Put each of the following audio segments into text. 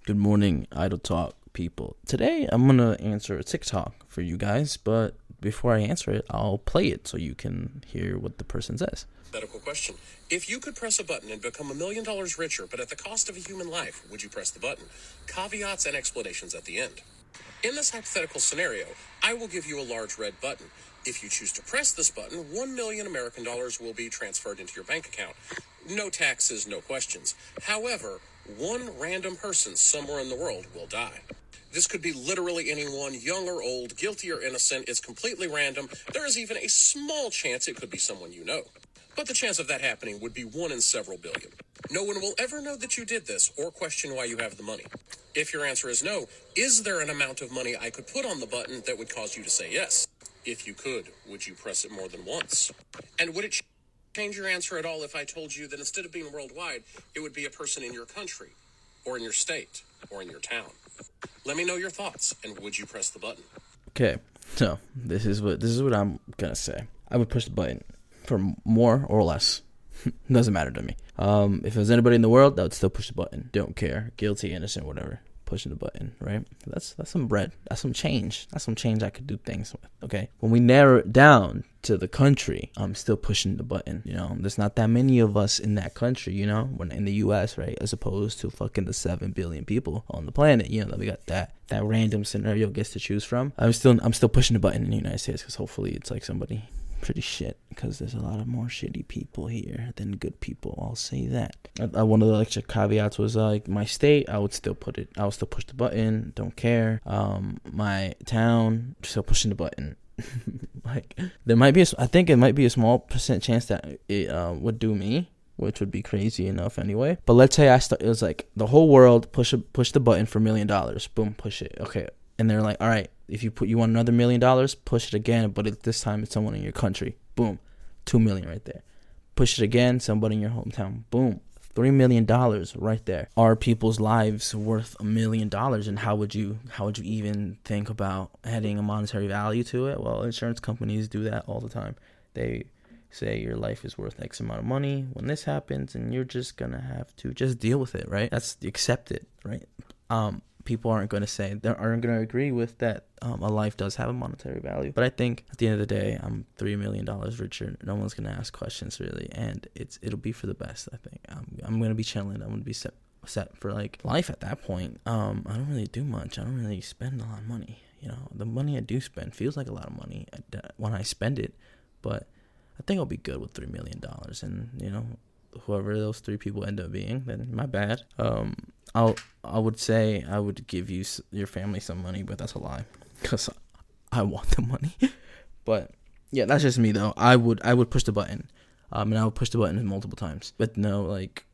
Good morning, Idle Talk people. Today I'm gonna answer a TikTok for you guys, but before I answer it, I'll play it so you can hear what the person says. Hypothetical question. If you could press a button and become $1 million richer, but at the cost of a human life, would you press the button? Caveats and explanations at the end. In this hypothetical scenario, I will give you a large red button. If you choose to press this button, 1 million American dollars will be transferred into your bank account. No taxes, no questions. However, one random person somewhere in the world will die. This could be literally anyone, young or old, guilty or innocent. It's completely random. There is even a small chance it could be someone you know. But the chance of that happening would be 1 in several billion. No one will ever know that you did this or question why you have the money. If your answer is no, is there an amount of money I could put on the button that would cause you to say yes? If you could, would you press it more than once? And would it change your answer at all if I told you that instead of being worldwide, it would be a person in your country, or in your state, or in your town? Let me know your thoughts, and would you press the button? Okay, so this is what I'm gonna say. I would push the button for more or less. Doesn't matter to me. If it was anybody in the world, I would still push the button. Don't care, guilty, innocent, whatever. Pushing the button, right? That's some bread. That's some change. That's some change I could do things with. Okay. When we narrow it down to the country, I'm still pushing the button. You know, there's not that many of us in that country. You know, when in the U.S., right, as opposed to fucking the 7 billion people on the planet. You know, that we got that random scenario gets to choose from. I'm still pushing the button in the United States because hopefully it's like somebody pretty shit, because there's a lot of more shitty people here than good people. I'll say that. One of the lecture caveats was like my state, I would still push the button. Don't care. My town, still pushing the button. Like there might be I think it might be a small percent chance that it would do me, which would be crazy enough anyway. But let's say it was like the whole world push the button for $1 million. Boom, push it. Okay. And they're like, all right, if you want another $1 million, push it again, but this time it's someone in your country. Boom, 2 million right there. Push it again, somebody in your hometown. Boom, $3 million right there. Are people's lives worth $1 million? And how would you even think about adding a monetary value to it? Well, insurance companies do that all the time. They say your life is worth X amount of money when this happens, and you're just gonna have to just deal with it, right? That's accept it, right? People aren't going to agree with that. A life does have a monetary value, but I think at the end of the day, I'm $3 million richer. No one's going to ask questions really, and it'll be for the best. I think I'm going to be chilling. I'm going to be set for like life at that point. I don't really do much. I don't really spend a lot of money. You know, the money I do spend feels like a lot of money when I spend it, but I think I'll be good with $3 million, and you know, whoever those 3 people end up being, then my bad. I would say I would give your family some money, but that's a lie, because I want the money. But yeah, that's just me though. I would push the button, and I would push the button multiple times, but no like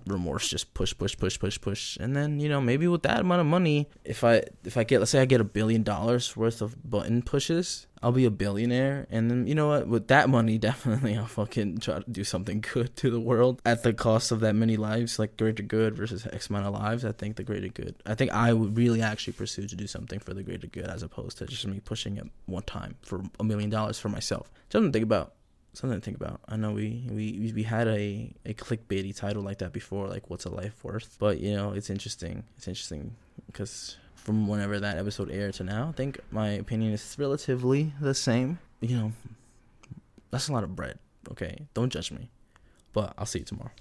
remorse. Just push, and then you know, maybe with that amount of money, if I get, let's say I get $1 billion worth of button pushes, I'll be a billionaire. And then you know what, with that money, definitely I'll fucking try to do something good to the world at the cost of that many lives. Like greater good versus X amount of lives. I think the greater good, I think I would really actually pursue to do something for the greater good, as opposed to just me pushing it one time for $1 million for myself. Something to think about. I know we had a clickbaity title like that before, like what's a life worth? But you know, it's interesting because from whenever that episode aired to now, I think my opinion is relatively the same. You know, that's a lot of bread. Okay, don't judge me, but I'll see you tomorrow.